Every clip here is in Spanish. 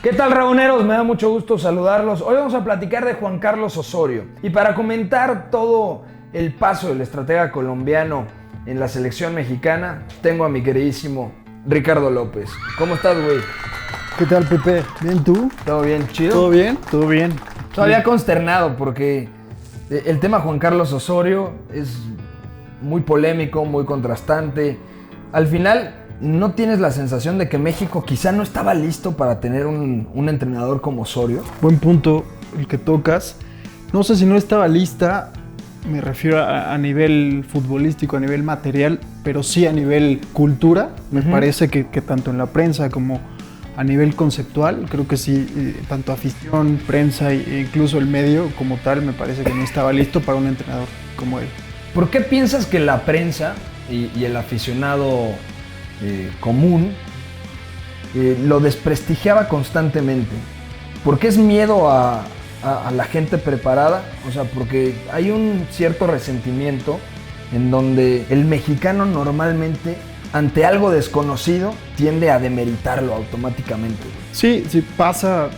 ¿Qué tal, Raboneros? Me da mucho gusto saludarlos. Hoy vamos a platicar de Juan Carlos Osorio. Y para comentar todo el paso del estratega colombiano en la selección mexicana, tengo a mi queridísimo Ricardo López. ¿Cómo estás, güey? ¿Qué tal, Pepe? ¿Bien tú? ¿Todo bien? ¿Chido? ¿Todo bien? Todo bien. Todavía consternado porque el tema Juan Carlos Osorio es muy polémico, muy contrastante. Al final, ¿no tienes la sensación de que México quizá no estaba listo para tener un entrenador como Osorio? Buen punto el que tocas. No sé si no estaba lista, me refiero a nivel futbolístico, a nivel material, pero sí a nivel cultura. Me parece que tanto en la prensa como a nivel conceptual, creo que sí, tanto afición, prensa e incluso el medio como tal, me parece que no estaba listo para un entrenador como él. ¿Por qué piensas que la prensa y el aficionado común lo desprestigiaba constantemente? ¿Por qué es miedo a la gente preparada? O sea, porque hay un cierto resentimiento en donde el mexicano normalmente, ante algo desconocido, tiende a demeritarlo automáticamente. Sí, pasa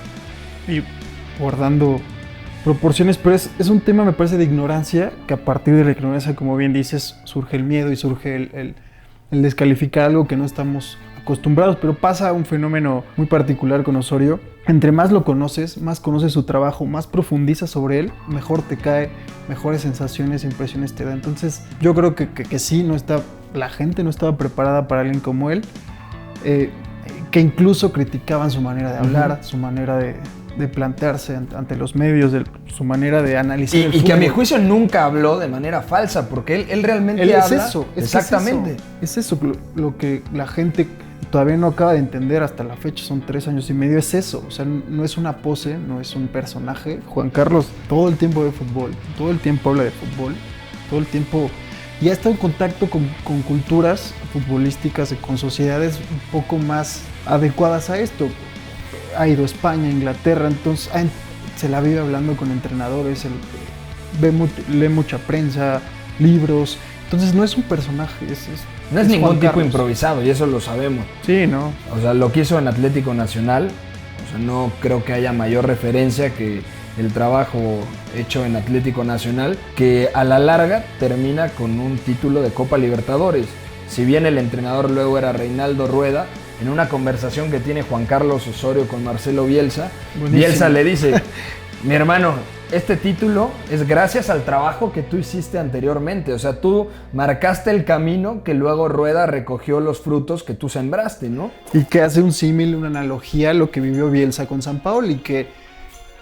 y guardando proporciones, pero es un tema, me parece, de ignorancia, que a partir de la ignorancia, como bien dices, surge el miedo y surge el descalificar algo que no estamos acostumbrados, pero pasa un fenómeno muy particular con Osorio. Entre más lo conoces, más conoces su trabajo, más profundizas sobre él, mejor te cae, mejores sensaciones, impresiones te da. Entonces yo creo que sí, la gente no estaba preparada para alguien como él, que incluso criticaban su manera de hablar, su manera de plantearse ante los medios, su manera de analizar el fútbol. Y que a mi juicio nunca habló de manera falsa, porque él realmente él habla. Es eso. Exactamente. Es eso lo que la gente todavía no acaba de entender hasta la fecha, son 3 años y medio, es eso. O sea, no es una pose, no es un personaje. Juan Carlos todo el tiempo ve fútbol, todo el tiempo habla de fútbol, todo el tiempo. Y ha estado en contacto con culturas futbolísticas y con sociedades un poco más adecuadas a esto. Ha ido a España, Inglaterra, entonces se la vive hablando con entrenadores, lee mucha prensa, libros. Entonces no es un personaje, no es ningún tipo improvisado, y eso lo sabemos. Sí, ¿no? O sea, lo que hizo en Atlético Nacional, o sea, no creo que haya mayor referencia que el trabajo hecho en Atlético Nacional, que a la larga termina con un título de Copa Libertadores. Si bien el entrenador luego era Reinaldo Rueda, en una conversación que tiene Juan Carlos Osorio con Marcelo Bielsa, buenísimo. Bielsa le dice: mi hermano, este título es gracias al trabajo que tú hiciste anteriormente. O sea, tú marcaste el camino que luego Rueda recogió los frutos que tú sembraste, ¿no? Y que hace un símil, una analogía a lo que vivió Bielsa con Sampaoli, que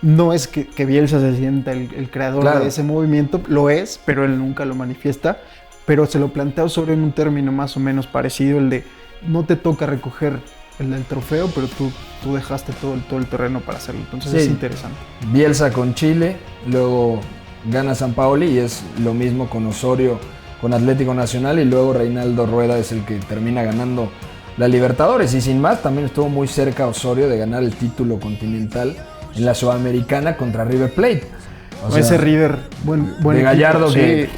no es que Bielsa se sienta el creador de ese movimiento, lo es, pero él nunca lo manifiesta, pero se lo plantea Osorio en un término más o menos parecido, el de no te toca recoger el trofeo, pero tú dejaste todo el terreno para hacerlo. Entonces sí, es interesante. Bielsa con Chile, luego gana Sampaoli, y es lo mismo con Osorio con Atlético Nacional, y luego Reinaldo Rueda es el que termina ganando la Libertadores. Y sin más, también estuvo muy cerca Osorio de ganar el título continental en la Sudamericana contra River Plate. O sea, ese River, buen de Gallardo, sí.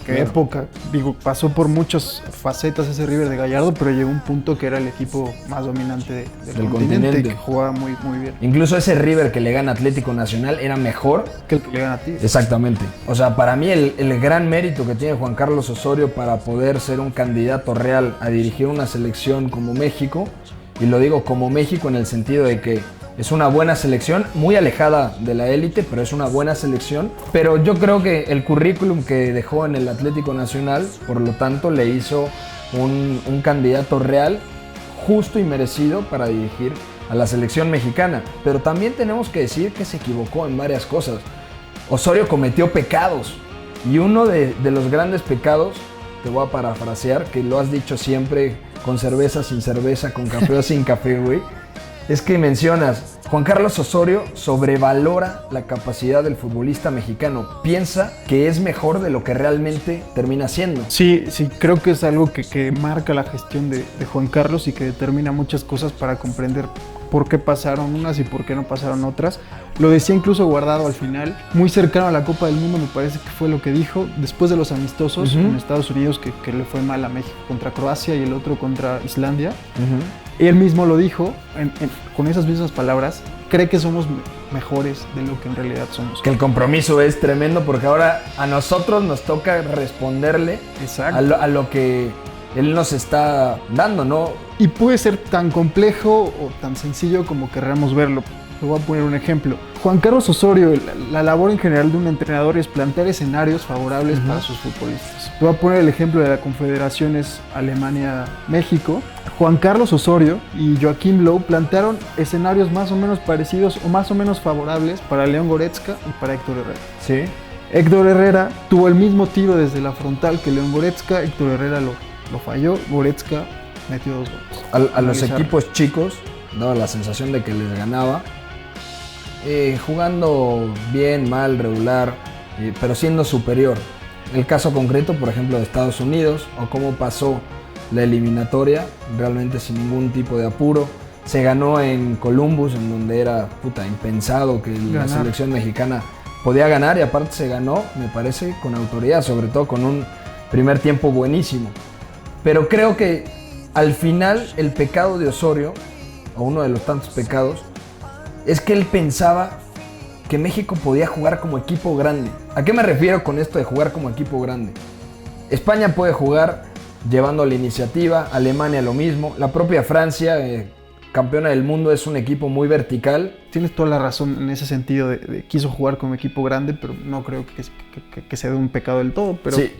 Qué época, digo, pasó por muchas facetas ese River de Gallardo, pero llegó a un punto que era el equipo más dominante del continente, que jugaba muy, muy bien. Incluso ese River que le gana a Atlético Nacional era mejor que el que le gana a Tigres. Exactamente. O sea, para mí el gran mérito que tiene Juan Carlos Osorio para poder ser un candidato real a dirigir una selección como México, y lo digo como México en el sentido de que es una buena selección, muy alejada de la élite, pero es una buena selección. Pero yo creo que el currículum que dejó en el Atlético Nacional, por lo tanto, le hizo un candidato real, justo y merecido para dirigir a la selección mexicana. Pero también tenemos que decir que se equivocó en varias cosas. Osorio cometió pecados, y uno de los grandes pecados, te voy a parafrasear, que lo has dicho siempre, con cerveza, sin cerveza, con café o sin café, güey, es que mencionas: Juan Carlos Osorio sobrevalora la capacidad del futbolista mexicano. Piensa que es mejor de lo que realmente termina siendo. Sí, creo que es algo que marca la gestión de Juan Carlos y que determina muchas cosas para comprender por qué pasaron unas y por qué no pasaron otras. Lo decía incluso Guardado al final, muy cercano a la Copa del Mundo, me parece que fue lo que dijo, después de los amistosos en Estados Unidos, que le fue mal a México contra Croacia y el otro contra Islandia. Él mismo lo dijo, con esas mismas palabras, cree que somos mejores de lo que en realidad somos. Que el compromiso es tremendo porque ahora a nosotros nos toca responderle a lo que él nos está dando, ¿no? Y puede ser tan complejo o tan sencillo como querramos verlo. Te voy a poner un ejemplo. Juan Carlos Osorio, la labor en general de un entrenador es plantear escenarios favorables para sus futbolistas. Te voy a poner el ejemplo de la Confederaciones Alemania-México. Juan Carlos Osorio y Joaquim Low plantearon escenarios más o menos parecidos o más o menos favorables para León Goretzka y para Héctor Herrera. Sí. Héctor Herrera tuvo el mismo tiro desde la frontal que León Goretzka. Héctor Herrera lo falló. Goretzka metió 2 goles. A los equipos chicos daba la sensación de que les ganaba. Jugando bien, mal, regular, pero siendo superior. El caso concreto, por ejemplo, de Estados Unidos, o cómo pasó la eliminatoria, realmente sin ningún tipo de apuro. Se ganó en Columbus, en donde era impensado que la selección mexicana podía ganar, y aparte se ganó, me parece, con autoridad, sobre todo con un primer tiempo buenísimo. Pero creo que al final el pecado de Osorio, o uno de los tantos pecados, es que él pensaba que México podía jugar como equipo grande. ¿A qué me refiero con esto de jugar como equipo grande? España puede jugar llevando la iniciativa, Alemania lo mismo, la propia Francia, campeona del mundo, es un equipo muy vertical. Tienes toda la razón en ese sentido de quiso jugar como equipo grande, pero no creo que sea de un pecado del todo. Pero sí,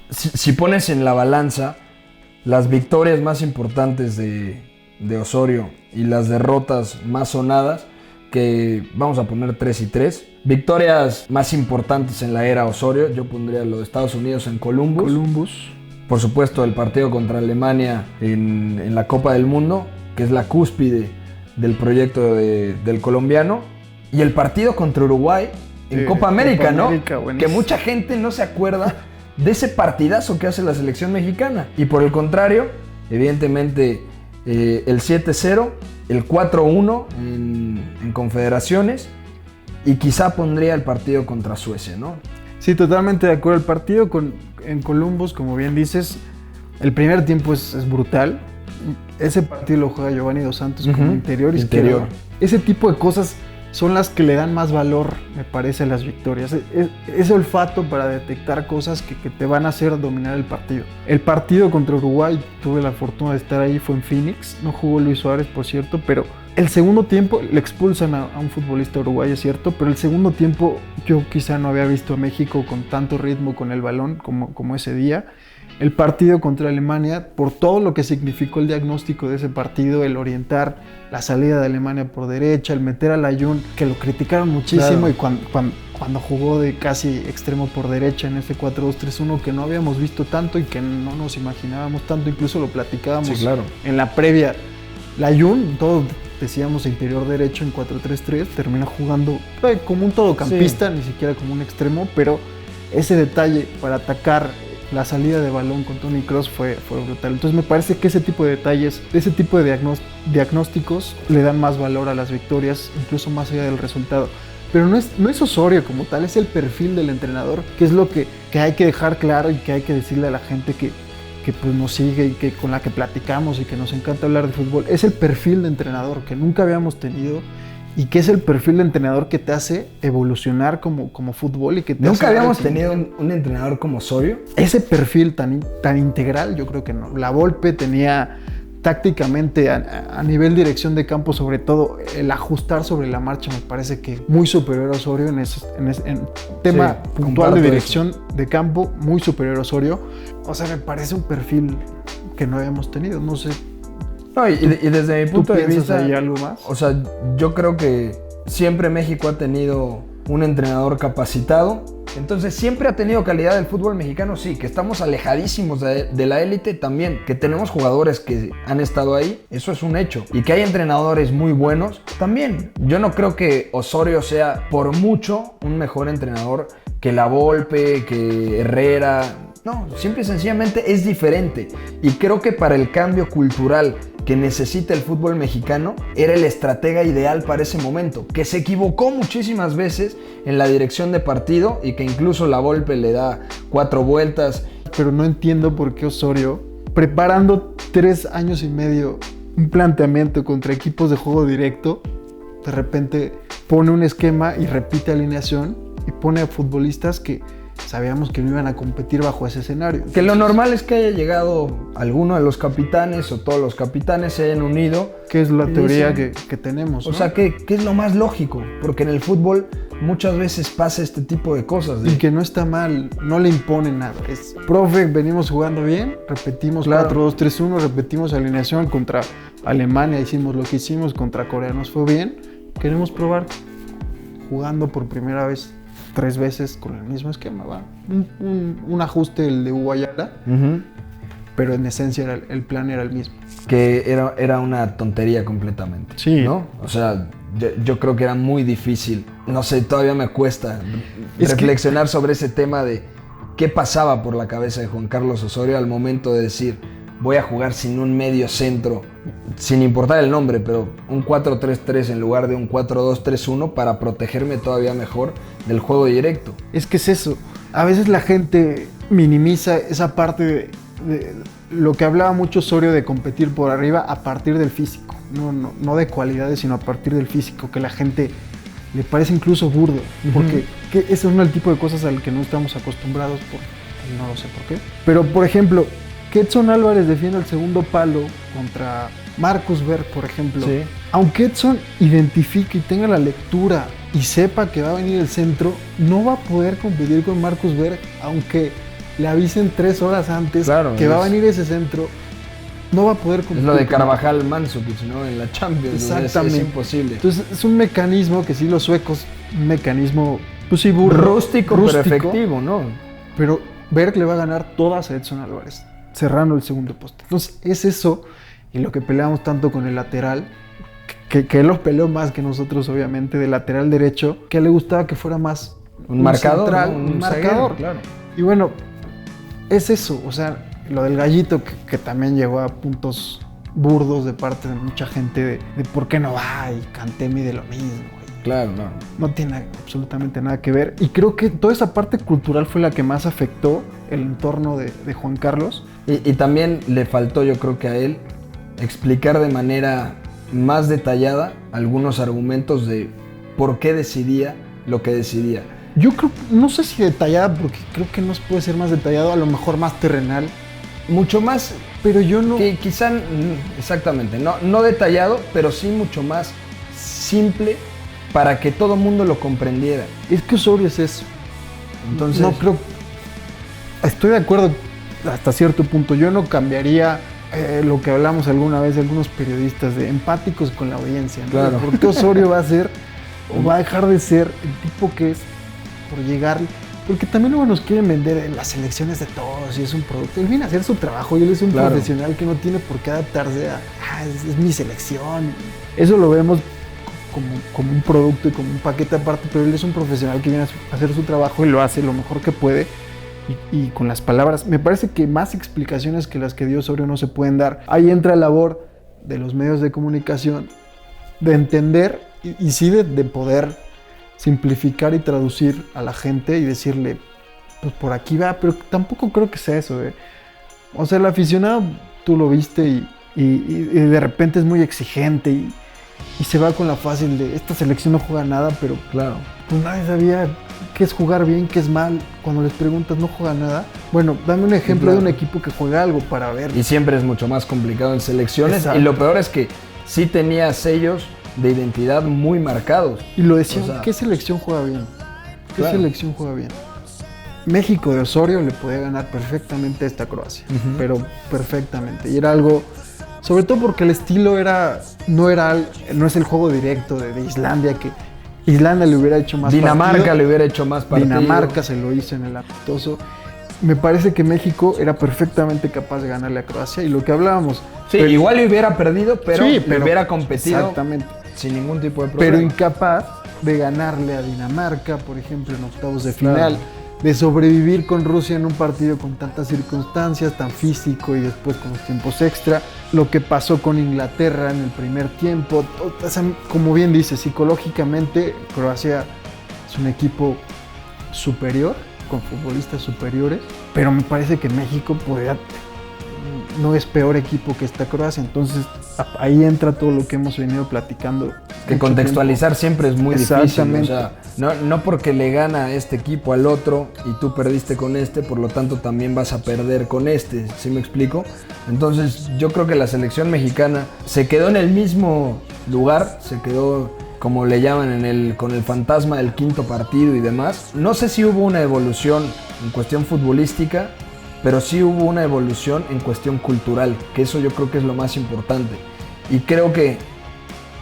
si pones en la balanza las victorias más importantes de Osorio y las derrotas más sonadas, que vamos a poner 3 y 3. Victorias más importantes en la era Osorio, yo pondría lo de Estados Unidos en Columbus. Por supuesto, el partido contra Alemania en la Copa del Mundo, que es la cúspide del proyecto del colombiano. Y el partido contra Uruguay en Copa América, ¿no? Que mucha gente no se acuerda de ese partidazo que hace la selección mexicana. Y por el contrario, evidentemente, el 7-0, el 4-1 en Confederaciones, y quizá pondría el partido contra Suecia, ¿no? Sí, totalmente de acuerdo. El partido en Columbus, como bien dices, el primer tiempo es brutal. Ese partido lo juega Giovanni Dos Santos como interior izquierdo. Ese tipo de cosas son las que le dan más valor, me parece, a las victorias. Ese olfato para detectar cosas que te van a hacer dominar el partido. El partido contra Uruguay, tuve la fortuna de estar ahí, fue en Phoenix. No jugó Luis Suárez, por cierto, pero el segundo tiempo le expulsan a un futbolista uruguayo, es cierto, pero el segundo tiempo yo quizá no había visto a México con tanto ritmo con el balón como ese día. El partido contra Alemania, por todo lo que significó el diagnóstico de ese partido, el orientar la salida de Alemania por derecha, el meter a Layún, que lo criticaron muchísimo, claro. Y cuando jugó de casi extremo por derecha en ese 4-2-3-1 que no habíamos visto tanto y que no nos imaginábamos tanto, incluso lo platicábamos en la previa. Layún, todos decíamos interior derecho en 4-3-3, termina jugando como un todocampista, ni siquiera como un extremo, pero ese detalle para atacar la salida de balón con Toni Kroos fue brutal. Entonces me parece que ese tipo de detalles, ese tipo de diagnósticos le dan más valor a las victorias, incluso más allá del resultado. Pero no es Osorio como tal, es el perfil del entrenador, que es lo que hay que dejar claro y que hay que decirle a la gente que pues nos sigue y que con la que platicamos y que nos encanta hablar de fútbol. Es el perfil de entrenador que nunca habíamos tenido y que es el perfil de entrenador que te hace evolucionar como fútbol y que te ¿Nunca habíamos tenido un entrenador como Osorio? Ese perfil tan integral, yo creo que no. La Volpe tenía tácticamente a nivel dirección de campo, sobre todo el ajustar sobre la marcha, me parece que muy superior a Osorio en tema puntual de dirección de campo, muy superior a Osorio. O sea, me parece un perfil que no habíamos tenido, no sé. No, y desde mi punto de vista, ¿hay algo más? O sea, yo creo que siempre México ha tenido un entrenador capacitado. Entonces siempre ha tenido calidad el fútbol mexicano, sí. Que estamos alejadísimos de la élite también. Que tenemos jugadores que han estado ahí, eso es un hecho. Y que hay entrenadores muy buenos, también. Yo no creo que Osorio sea por mucho un mejor entrenador que La Volpe, que Herrera. No, simple y sencillamente es diferente. Y creo que para el cambio cultural que necesita el fútbol mexicano, era el estratega ideal para ese momento, que se equivocó muchísimas veces en la dirección de partido y que incluso La Volpe le da 4 vueltas. Pero no entiendo por qué Osorio, preparando 3 años y medio un planteamiento contra equipos de juego directo, de repente pone un esquema y repite alineación y pone a futbolistas que sabíamos que no iban a competir bajo ese escenario. Entonces, que lo normal es que haya llegado alguno de los capitanes o todos los capitanes se hayan unido. que es la teoría que tenemos, ¿no? O sea, que es lo más lógico, porque en el fútbol muchas veces pasa este tipo de cosas. Y que no está mal, no le imponen nada. Es, profe, venimos jugando bien, repetimos 4-2-3-1, repetimos alineación contra Alemania, hicimos lo que hicimos, contra Corea nos fue bien. Queremos probar jugando por primera vez 3 veces con el mismo esquema, ¿va? Un ajuste el de Hugo Ayala, pero en esencia el plan era el mismo. Que era una tontería completamente, Sí. ¿no? O sea, yo creo que era muy difícil. No sé, todavía me cuesta reflexionar sobre ese tema de qué pasaba por la cabeza de Juan Carlos Osorio al momento de decir voy a jugar sin un medio centro, sin importar el nombre, pero un 4-3-3 en lugar de un 4-2-3-1 para protegerme todavía mejor del juego directo. Es que es eso. A veces la gente minimiza esa parte de lo que hablaba mucho Osorio de competir por arriba a partir del físico. No de cualidades, sino a partir del físico, que la gente le parece incluso burdo, porque ese es el tipo de cosas al que no estamos acostumbrados, no lo sé por qué. Pero, por ejemplo, que Edson Álvarez defienda el segundo palo contra Marcus Berg, por ejemplo. Sí. Aunque Edson identifique y tenga la lectura y sepa que va a venir el centro, no va a poder competir con Marcus Berg, aunque le avisen 3 horas antes que va a venir ese centro. No va a poder competir. Es lo de Carvajal Mandzukic, ¿no? En la Champions. Exactamente. Es imposible. Entonces es un mecanismo que sí los suecos, un mecanismo, pues sí, rústico, pero efectivo, ¿no? Pero Berg le va a ganar todas a Edson Álvarez, cerrando el segundo poste. Entonces es eso, y lo que peleamos tanto con el lateral, que él los peleó más que nosotros, obviamente, del lateral derecho, que le gustaba que fuera más un marcador, central, ¿no? un marcador. Claro. Y bueno, es eso, o sea, lo del Gallito, que también llegó a puntos burdos de parte de mucha gente de por qué no va, y Kanté mide lo mismo. Claro, no tiene absolutamente nada que ver. Y creo que toda esa parte cultural fue la que más afectó el entorno de Juan Carlos. Y también le faltó, yo creo que a él, explicar de manera más detallada algunos argumentos de por qué decidía lo que decidía. Yo creo, no sé si detallada, porque creo que no puede ser más detallado, a lo mejor más terrenal. Mucho más, pero yo no... Que quizá, exactamente, no detallado, pero sí mucho más simple para que todo mundo lo comprendiera. Es que Osorio es eso. Entonces, no creo... Estoy de acuerdo hasta cierto punto. Yo no cambiaría lo que hablamos alguna vez de algunos periodistas de empáticos con la audiencia, ¿no? Claro. Porque Osorio va a ser, o va a dejar de ser el tipo que es por llegar... Porque también luego nos quieren vender en las elecciones de todos y es un producto. Él viene a hacer su trabajo y él es un profesional que no tiene por qué adaptarse a es mi selección. Eso lo vemos como un producto y como un paquete aparte, pero él es un profesional que viene a hacer su trabajo y lo hace lo mejor que puede y con las palabras. Me parece que más explicaciones que las que dio Osorio no se pueden dar. Ahí entra la labor de los medios de comunicación de entender y sí de poder simplificar y traducir a la gente y decirle, pues por aquí va, pero tampoco creo que sea eso. O sea, el aficionado, tú lo viste y de repente es muy exigente y se va con la fácil de esta selección no juega nada, pero claro, pues nadie sabía qué es jugar bien, qué es mal. Cuando les preguntas, no juega nada. Bueno, dame un ejemplo de un equipo que juega algo para ver. Y siempre es mucho más complicado en selecciones. Exacto. Y lo peor es que sí tenía sellos de identidad muy marcados. Y lo decían, o sea, ¿qué selección juega bien? ¿Qué selección juega bien? México de Osorio le podía ganar perfectamente a esta Croacia, pero perfectamente. Y era algo, sobre todo porque el estilo no es el juego directo de Islandia, que Islandia le hubiera hecho más Dinamarca partido. le hubiera hecho más partido. Dinamarca se lo hizo en el amistoso. Me parece que México era perfectamente capaz de ganarle a Croacia y lo que hablábamos. Sí, pero, igual le hubiera perdido, pero le hubiera competido. Exactamente. Sin ningún tipo de problema. Pero incapaz de ganarle a Dinamarca, por ejemplo, en octavos de final, de sobrevivir con Rusia en un partido con tantas circunstancias, tan físico y después con los tiempos extra. Lo que pasó con Inglaterra en el primer tiempo. O sea, como bien dice, psicológicamente Croacia es un equipo superior, con futbolistas superiores, pero me parece que México no es peor equipo que esta Croacia. Entonces ahí entra todo lo que hemos venido platicando. Que mucho contextualizar tiempo. siempre es muy difícil. Exactamente. O sea, no porque le gana este equipo al otro y tú perdiste con este, por lo tanto también vas a perder con este, ¿sí me explico? Entonces yo creo que la selección mexicana se quedó en el mismo lugar, se quedó, como le llaman, con el fantasma del quinto partido y demás. No sé si hubo una evolución en cuestión futbolística, pero sí hubo una evolución en cuestión cultural, que eso yo creo que es lo más importante. Y creo que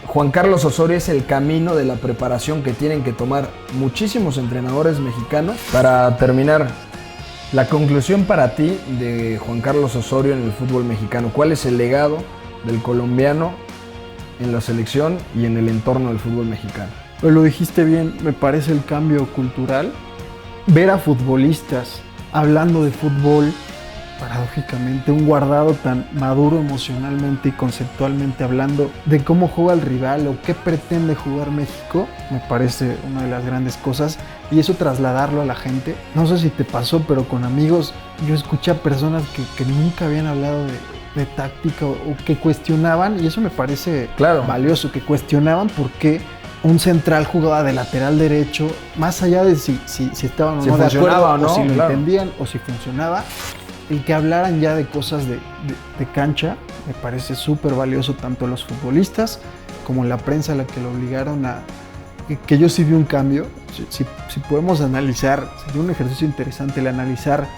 Juan Carlos Osorio es el camino de la preparación que tienen que tomar muchísimos entrenadores mexicanos. Para terminar, la conclusión para ti de Juan Carlos Osorio en el fútbol mexicano, ¿cuál es el legado del colombiano en la selección y en el entorno del fútbol mexicano? Pues lo dijiste bien, me parece el cambio cultural. Ver a futbolistas hablando de fútbol, paradójicamente, un Guardado tan maduro emocionalmente y conceptualmente hablando de cómo juega el rival o qué pretende jugar México, me parece una de las grandes cosas, y eso trasladarlo a la gente. No sé si te pasó, pero con amigos yo escuché a personas que nunca habían hablado de táctica o que cuestionaban, y eso me parece valioso, que cuestionaban por qué un central jugaba de lateral derecho, más allá de si estaban o no de acuerdo, o si lo entendían o si funcionaba. El que hablaran ya de cosas de cancha me parece súper valioso, tanto los futbolistas como la prensa, a la que lo obligaron a... Que yo sí vi un cambio. Si podemos analizar, sería un ejercicio interesante el analizar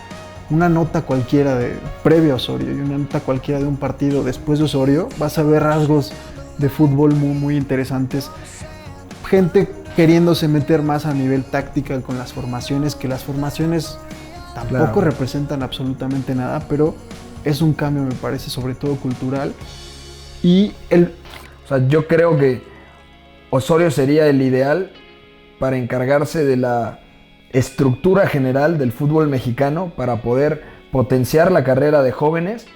una nota cualquiera previo a Osorio y una nota cualquiera de un partido después de Osorio, vas a ver rasgos de fútbol muy, muy interesantes. Gente queriéndose meter más a nivel táctica con las formaciones, que las formaciones tampoco representan absolutamente nada, pero es un cambio, me parece, sobre todo cultural. O sea, yo creo que Osorio sería el ideal para encargarse de la estructura general del fútbol mexicano, para poder potenciar la carrera de jóvenes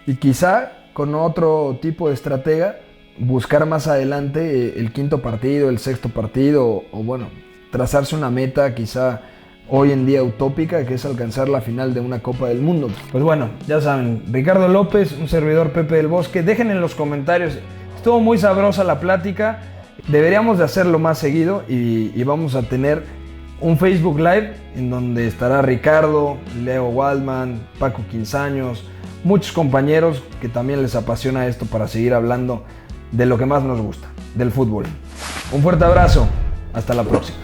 y quizá con otro tipo de estratega buscar más adelante el quinto partido, el sexto partido, o bueno, trazarse una meta quizá hoy en día utópica, que es alcanzar la final de una Copa del Mundo. Pues bueno, ya saben, Ricardo López, un servidor, Pepe del Bosque. Dejen en los comentarios, estuvo muy sabrosa la plática, deberíamos de hacerlo más seguido y vamos a tener un Facebook Live en donde estará Ricardo, Leo Waldman, Paco Quinzaños, muchos compañeros que también les apasiona esto, para seguir hablando de lo que más nos gusta, del fútbol. Un fuerte abrazo, hasta la próxima.